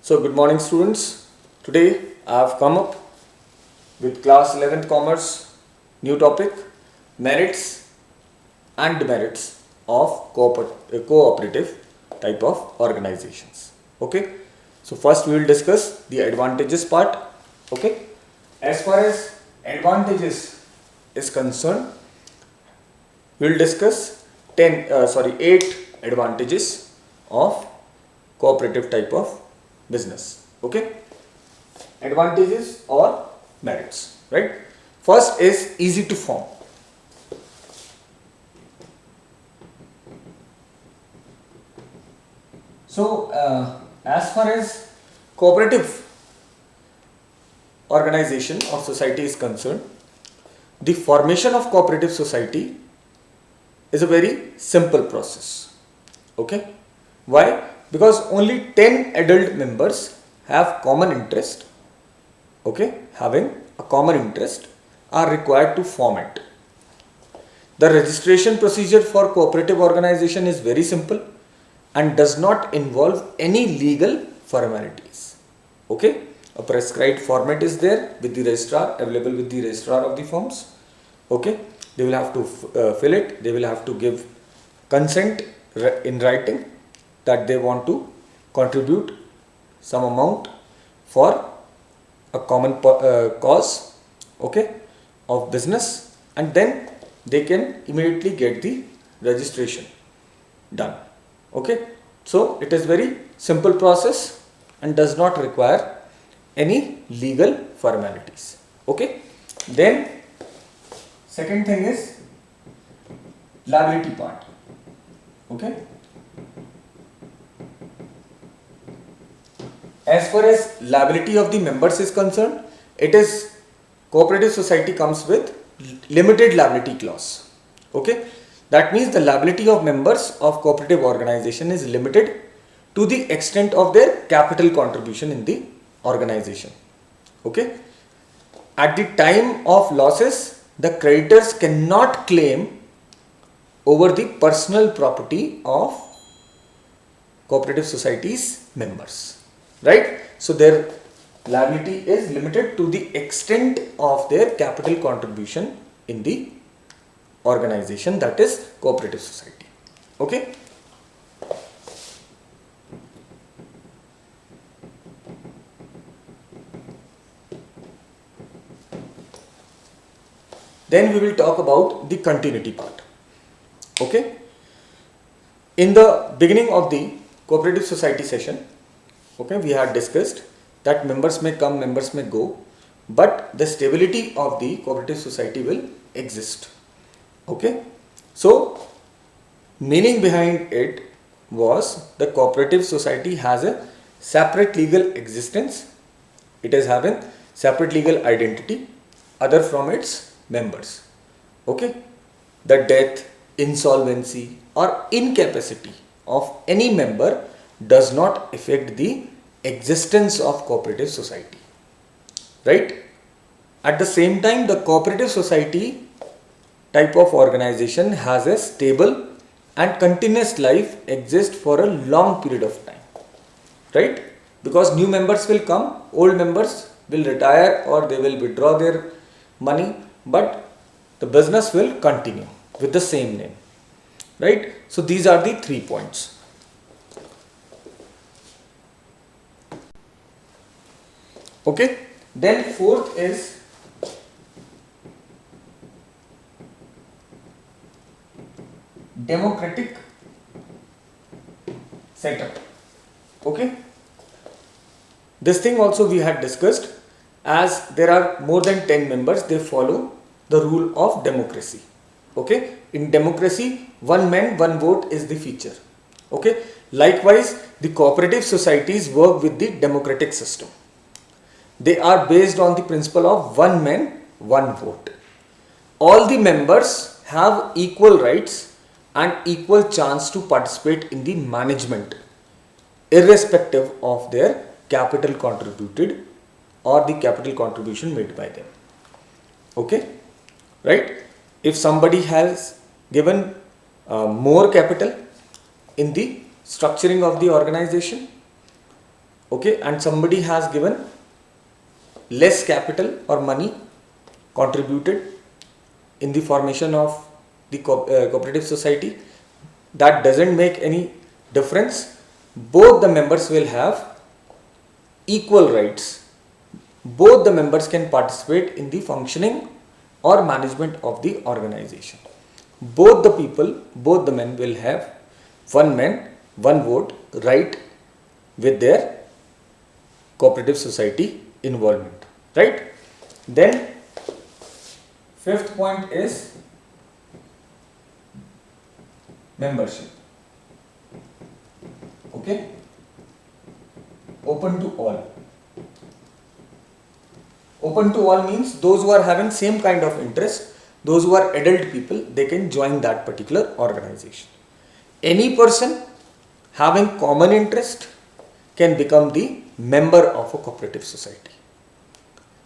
So good morning students. Today I have come up with class 11th commerce new topic merits and demerits of cooperative type of organizations. Okay. So first we will discuss the advantages part. Okay. As far as advantages is concerned, we will discuss 8 advantages of cooperative type of business. Okay. Advantages or merits, right? First is easy to form. So as far as cooperative organization or society is concerned, the formation of cooperative society is a very simple process. Okay. Why? Because only 10 adult members have common interest. Okay, having a common interest are required to form it. The registration procedure for cooperative organization is very simple and does not involve any legal formalities. Okay, a prescribed format is there with the registrar, available with the registrar of the firms. Okay, they will have to fill it, they will have to give consent in writing that they want to contribute some amount for a common cause, okay, of business, and then they can immediately get the registration done. Okay, so it is very simple process and does not require any legal formalities. Okay, then second thing is liability part. Okay, as far as liability of the members is concerned, it is cooperative society comes with limited liability clause. Okay, that means the liability of members of cooperative organization is limited to the extent of their capital contribution in the organization. Okay, at the time of losses, the creditors cannot claim over the personal property of cooperative society's members. Right? So their liability is limited to the extent of their capital contribution in the organization, that is cooperative society. Okay? Then we will talk about the continuity part. Okay? In the beginning of the cooperative society session, okay, we had discussed that members may come, members may go, but the stability of the cooperative society will exist. Okay, so meaning behind it was the cooperative society has a separate legal existence, it is having separate legal identity other from its members. Okay, the death, insolvency or incapacity of any member does not affect the existence of cooperative society, right? At the same time, the cooperative society type of organization has a stable and continuous life exist for a long period of time, right? Because new members will come, old members will retire or they will withdraw their money, but the business will continue with the same name, right? So these are the 3 points. Okay, then fourth is democratic setup. Okay, this thing also we had discussed, as there are more than 10 members, they follow the rule of democracy. Okay, in democracy, one man, one vote is the feature. Okay, likewise, the cooperative societies work with the democratic system. They are based on the principle of one man, one vote. All the members have equal rights and equal chance to participate in the management, irrespective of their capital contributed or the capital contribution made by them. Okay, right? If somebody has given more capital in the structuring of the organization, okay, and somebody has given less capital or money contributed in the formation of the cooperative society, that doesn't make any difference. Both the members will have equal rights. Both the members can participate in the functioning or management of the organization. Both the people, both the men will have one man, one vote right with their cooperative society involvement, right? Then fifth point is membership. Okay, open to all. Open to all means those who are having same kind of interest, those who are adult people, they can join that particular organization. Any person having common interest can become the member of a cooperative society.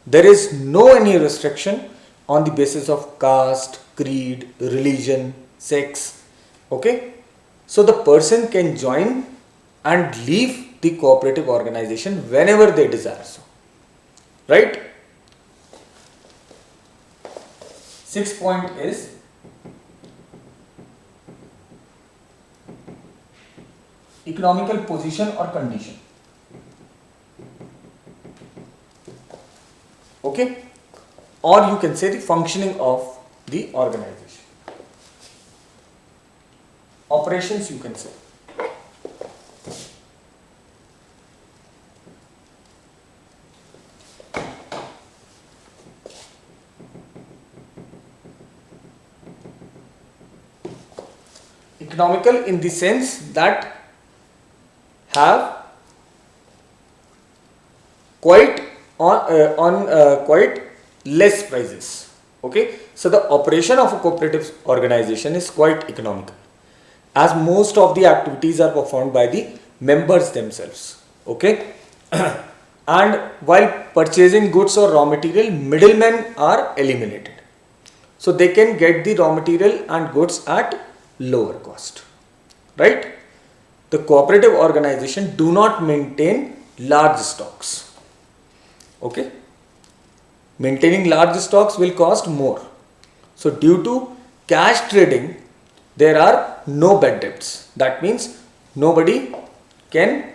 There is no any restriction on the basis of caste, creed, religion, sex. Okay, so the person can join and leave the cooperative organization whenever they desire so, right? Sixth point is economical position or condition. Okay, or you can say the functioning of the organization. Operations, you can say. Economical in the sense that have quite quite less prices. Okay, so the operation of a cooperative organization is quite economical, as most of the activities are performed by the members themselves. Okay, and while purchasing goods or raw material, middlemen are eliminated, so they can get the raw material and goods at lower cost, right? The cooperative organization do not maintain large stocks. Okay, maintaining large stocks will cost more, so due to cash trading there are no bad debts. That means nobody can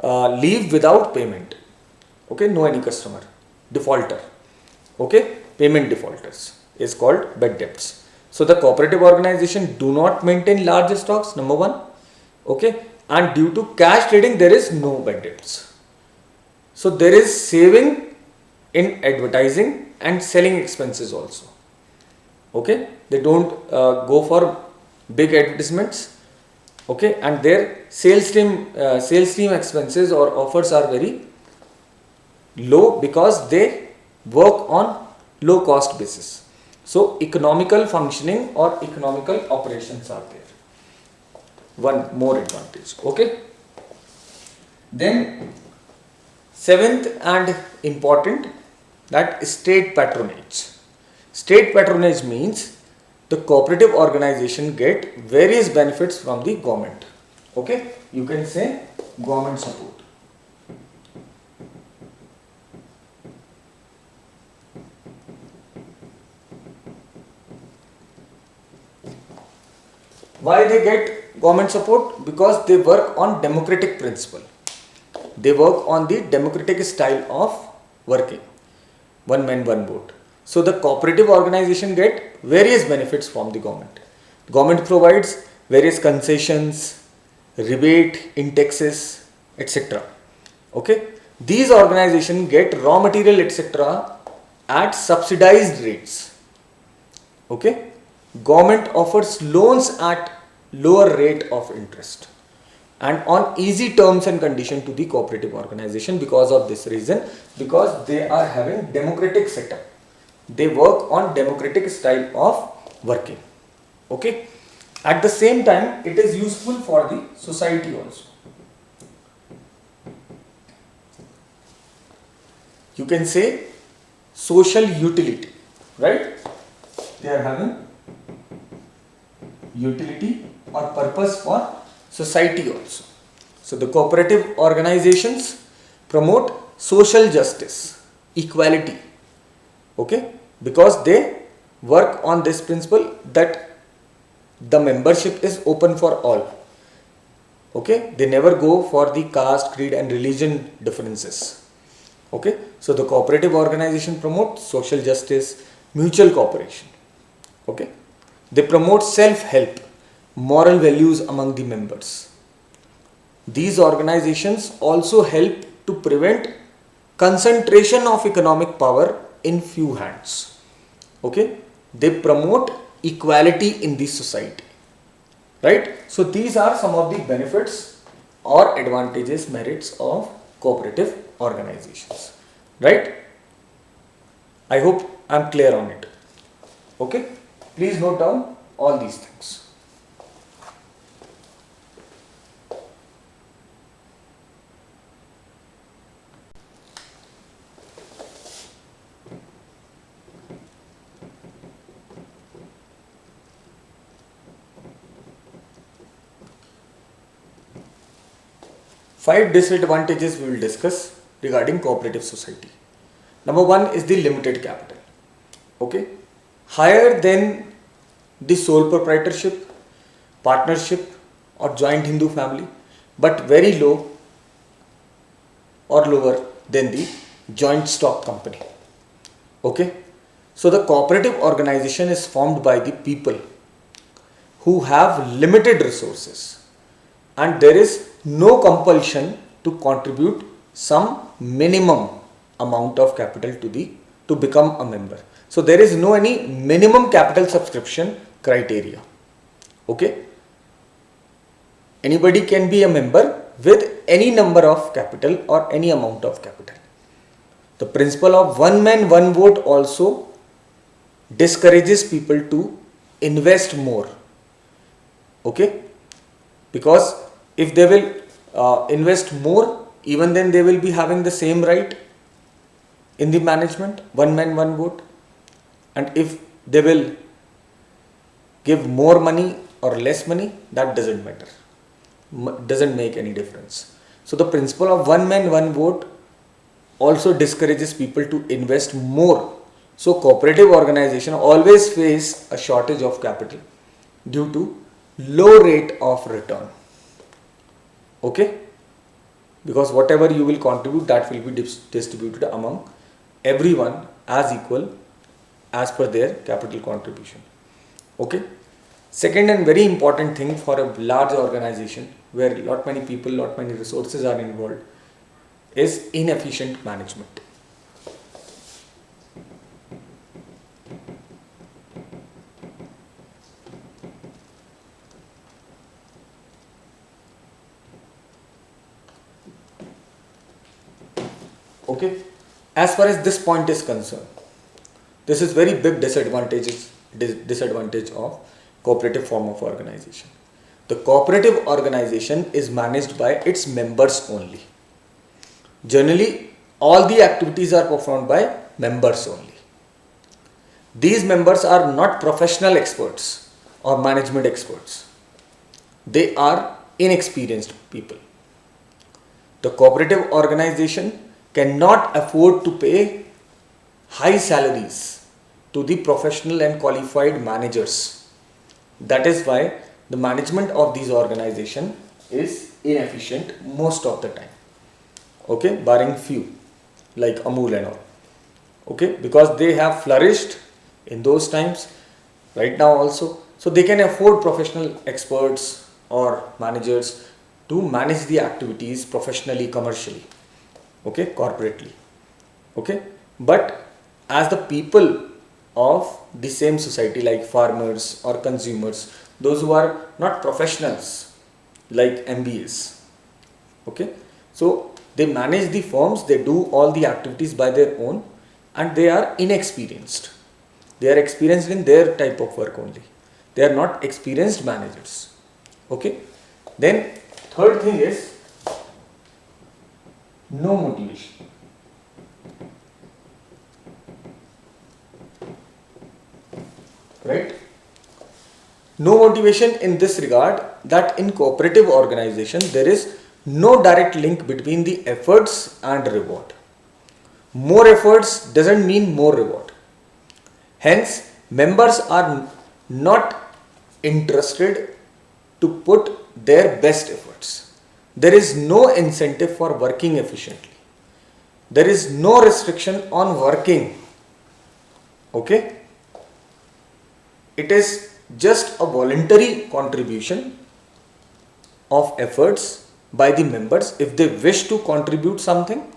leave without payment. Okay, no any customer defaulter. Okay, payment defaulters is called bad debts. So the cooperative organization do not maintain large stocks, number one. Okay, and due to cash trading there is no bad debts. So there is saving in advertising and selling expenses also. Okay, they don't go for big advertisements. Okay, and their sales team expenses or offers are very low because they work on low cost basis. So economical functioning or economical operations are there. One more advantage. Okay, then seventh and important, that state patronage. State patronage means the cooperative organization get various benefits from the government. Okay, you can say government support. Why they get government support? Because they work on democratic principle. They work on the democratic style of working. One man, one vote. So the cooperative organization get various benefits from the government. Government provides various concessions, rebate in taxes, etc. Okay. These organizations get raw material, etc. at subsidized rates. Okay. Government offers loans at lower rate of interest and on easy terms and condition to the cooperative organization. Because of this reason, because they are having democratic setup, they work on democratic style of working. Okay, at the same time it is useful for the society also. You can say social utility, right? They are having utility or purpose for society also. So the cooperative organizations promote social justice, equality, okay, because they work on this principle that the membership is open for all, okay. They never go for the caste, creed and religion differences, okay. So the cooperative organization promote social justice, mutual cooperation, okay. They promote self-help, moral values among the members. These organizations also help to prevent concentration of economic power in few hands, okay. They promote equality in the society, right. So these are some of the benefits or advantages, merits of cooperative organizations, right. I hope I am clear on it, okay. Please note down all these things. Five disadvantages we will discuss regarding cooperative society. Number one is the limited capital. Okay, higher than the sole proprietorship, partnership, or joint Hindu family, but very low or lower than the joint stock company. Okay, so the cooperative organization is formed by the people who have limited resources and there is no compulsion to contribute some minimum amount of capital to become a member. So there is no any minimum capital subscription criteria, okay. Anybody can be a member with any number of capital or any amount of capital. The principle of one man one vote also discourages people to invest more, okay, because if they will invest more, even then they will be having the same right in the management, one man one vote. And if they will give more money or less money, that doesn't matter, doesn't make any difference. So the principle of one man one vote also discourages people to invest more. So cooperative organization always face a shortage of capital due to low rate of return, okay, because whatever you will contribute, that will be distributed among everyone as equal as per their capital contribution, okay. Second and very important thing for a large organization where lot many people, lot many resources are involved is inefficient management. Okay, as far as this point is concerned, this is very big disadvantage of cooperative form of organization. The cooperative organization is managed by its members only. Generally, all the activities are performed by members only. These members are not professional experts or management experts. They are inexperienced people. The cooperative organization cannot afford to pay high salaries to the professional and qualified managers. That is why the management of these organizations is inefficient most of the time, okay, barring few like Amul and all, okay, because they have flourished in those times, right now also, so they can afford professional experts or managers to manage the activities professionally, commercially, okay, corporately, okay. But as the people of the same society like farmers or consumers, those who are not professionals like MBAs, okay, so they manage the firms, they do all the activities by their own and they are inexperienced. They are experienced in their type of work only. They are not experienced managers, okay. Then third thing is no motivation. Right? No motivation in this regard that in cooperative organization there is no direct link between the efforts and reward. More efforts doesn't mean more reward. Hence, members are not interested to put their best efforts. There is no incentive for working efficiently. There is no restriction on working. Okay? It is just a voluntary contribution of efforts by the members. If they wish to contribute something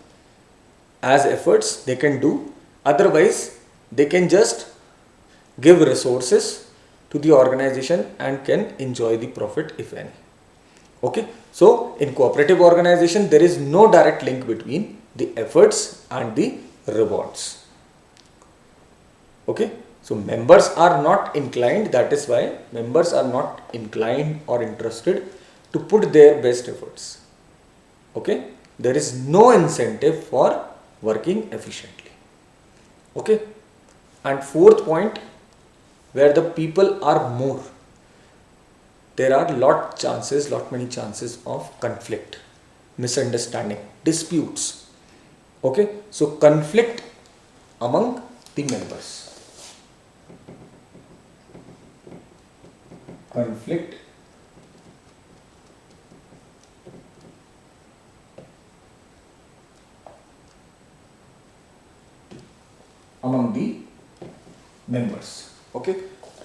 as efforts, they can do. Otherwise, they can just give resources to the organization and can enjoy the profit if any. Okay, so in cooperative organization there is no direct link between the efforts and the rewards. Okay, so members are not inclined, that is why members are not inclined or interested to put their best efforts. Okay, there is no incentive for working efficiently. Okay, and fourth point, where the people are more, there are lot many chances of conflict, misunderstanding, disputes. Okay, so conflict among the members. Conflict among the members. Okay,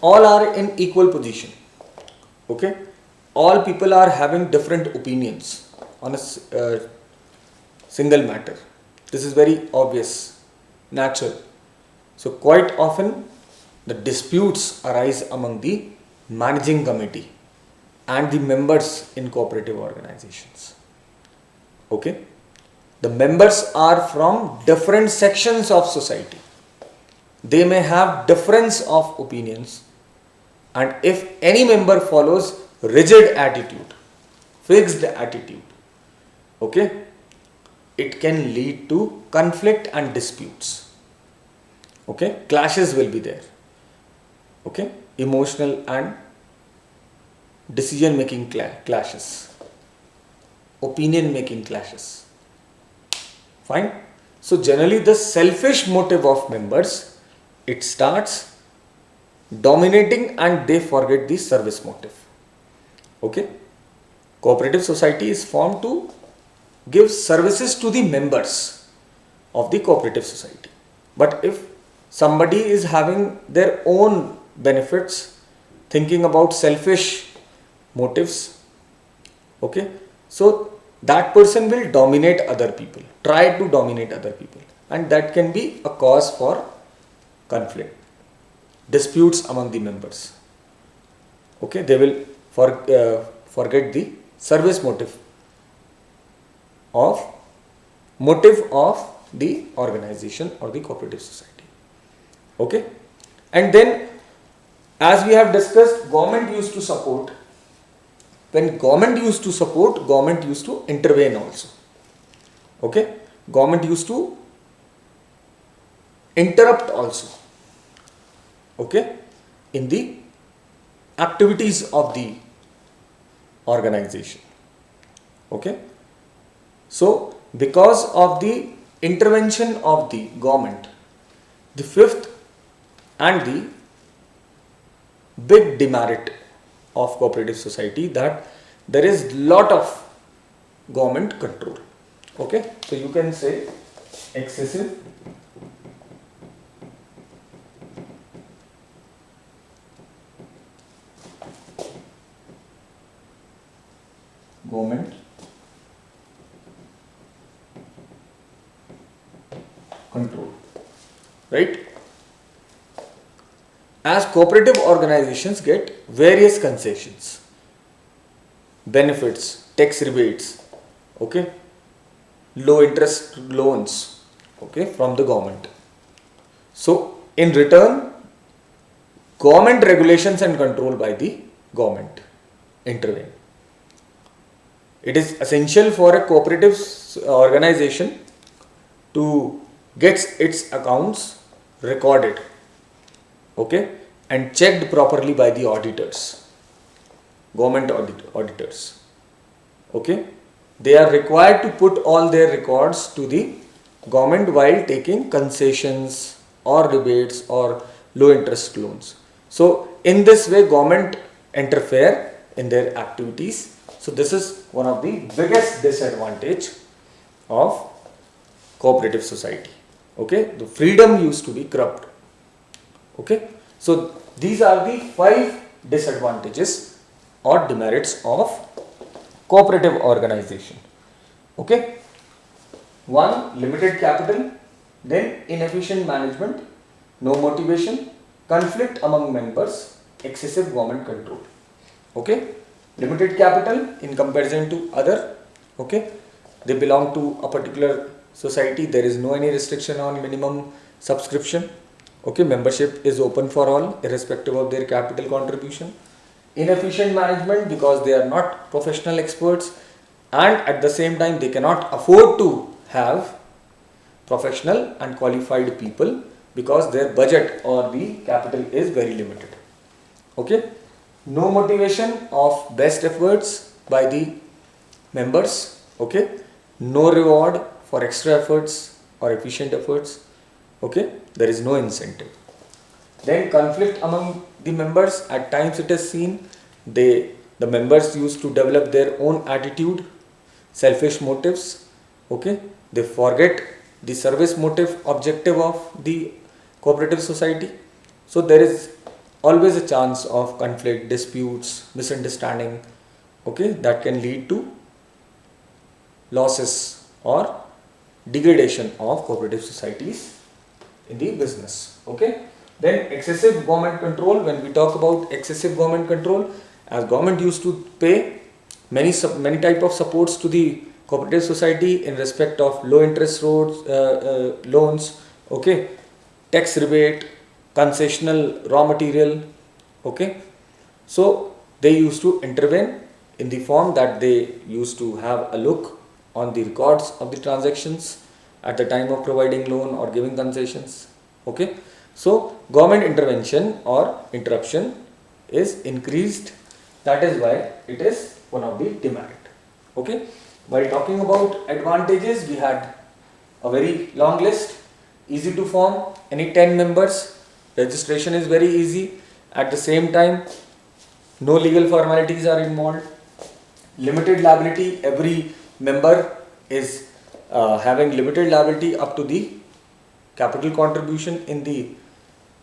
all are in equal position. Okay, all people are having different opinions on a single matter. This is very obvious, natural. So quite often the disputes arise among the managing committee and the members in cooperative organizations. Okay, the members are from different sections of society. They may have difference of opinions, and if any member follows rigid attitude, fixed attitude, okay, it can lead to conflict and disputes. Okay, clashes will be there. Okay, emotional and decision making clashes, opinion making clashes. Fine. So generally the selfish motive of members, it starts dominating and they forget the service motive. Okay, cooperative society is formed to give services to the members of the cooperative society. But if somebody is having their own benefits, thinking about selfish motives, okay, so that person will dominate other people, try to dominate other people, and that can be a cause for conflict, disputes among the members. Okay, they will forget the service motive of the organization or the cooperative society. Okay, and then as we have discussed, government used to support. When government used to support, government used to intervene also. Okay, government used to interrupt also. Okay, in the activities of the organization. Okay, so because of the intervention of the government, the fifth and the big demerit of cooperative society, that there is lot of government control. Okay, so you can say excessive government control, right? As cooperative organizations get various concessions, benefits, tax rebates, okay, low interest loans, okay, from the government. So in return, government regulations and control by the government intervene. It is essential for a cooperative organization to get its accounts recorded, okay, and checked properly by the auditors. government auditors. Okay, they are required to put all their records to the government while taking concessions or rebates or low interest loans. So in this way government interfere in their activities. So this is one of the biggest disadvantage of cooperative society. Okay, the freedom used to be corrupt. Okay, so these are the 5 disadvantages or demerits of cooperative organization. Okay, 1, limited capital, then inefficient management, no motivation, conflict among members, excessive government control. Okay, limited capital in comparison to other. Okay, they belong to a particular society, there is no any restriction on minimum subscription. Okay, membership is open for all irrespective of their capital contribution. Inefficient management because they are not professional experts, and at the same time they cannot afford to have professional and qualified people because their budget or the capital is very limited. Okay, no motivation of best efforts by the members. Okay, no reward for extra efforts or efficient efforts. Okay, there is no incentive. Then conflict among the members, at times it is seen the members used to develop their own attitude, selfish motives. Okay, they forget the service motive objective of the cooperative society. So there is always a chance of conflict, disputes, misunderstanding. Okay, that can lead to losses or degradation of cooperative societies in the business. Okay, then excessive government control. When we talk about excessive government control, as government used to pay many type of supports to the cooperative society in respect of low interest loans, okay, tax rebate, concessional raw material. Okay, so they used to intervene in the form that they used to have a look on the records of the transactions at the time of providing loan or giving concessions. Okay, so government intervention or interruption is increased. That is why it is one of the demerit. Okay, while talking about advantages, we had a very long list. Easy to form, any 10 members, registration is very easy. At the same time, no legal formalities are involved. Limited liability, every member is having limited liability up to the capital contribution in the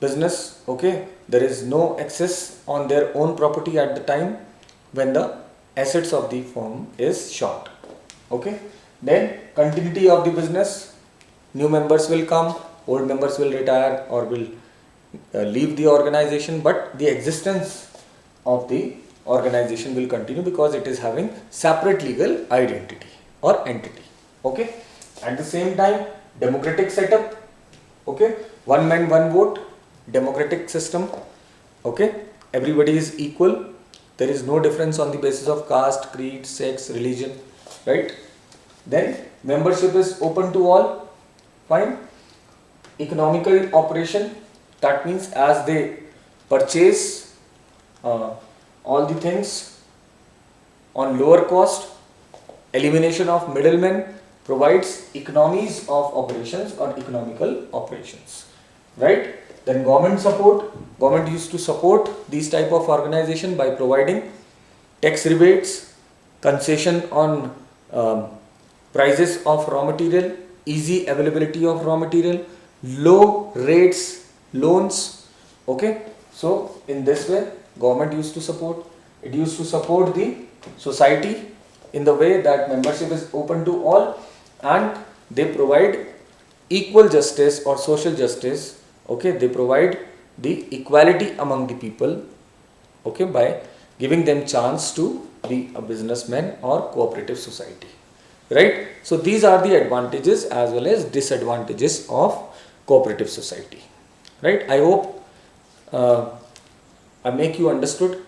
business. Okay, there is no excess on their own property at the time when the assets of the firm is short. Okay, then continuity of the business, new members will come, old members will retire or will leave the organization, but the existence of the organization will continue because it is having separate legal identity or entity. Okay, at the same time, democratic setup. Okay, one man one vote, democratic system. Okay, everybody is equal, there is no difference on the basis of caste, creed, sex, religion, right? Then membership is open to all. Fine. Economical operation, that means as they purchase all the things on lower cost, elimination of middlemen provides economies of operations or economical operations, right? Then government support, government used to support these type of organization by providing tax rebates, concession on prices of raw material, easy availability of raw material, low rates, loans. Okay, so in this way government used to support. It used to support the society in the way that membership is open to all and they provide equal justice or social justice. Okay, they provide the equality among the people, okay, by giving them chance to be a businessman or cooperative society, right? So these are the advantages as well as disadvantages of cooperative society, right? I hope I make you understood.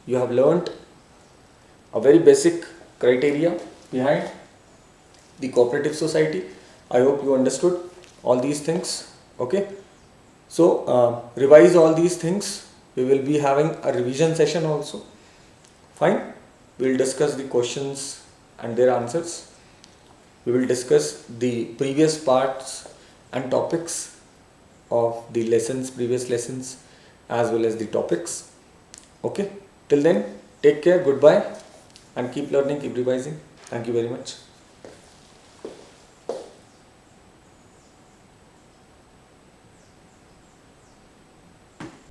You have learnt a very basic criteria behind the cooperative society. I hope you understood all these things. Okay, so revise all these things. We will be having a revision session also. Fine. We will discuss the questions and their answers. We will discuss the previous parts and topics of the lessons, previous lessons, as well as the topics. Okay. Till then, take care. Goodbye. And keep learning, keep revising. Thank you very much.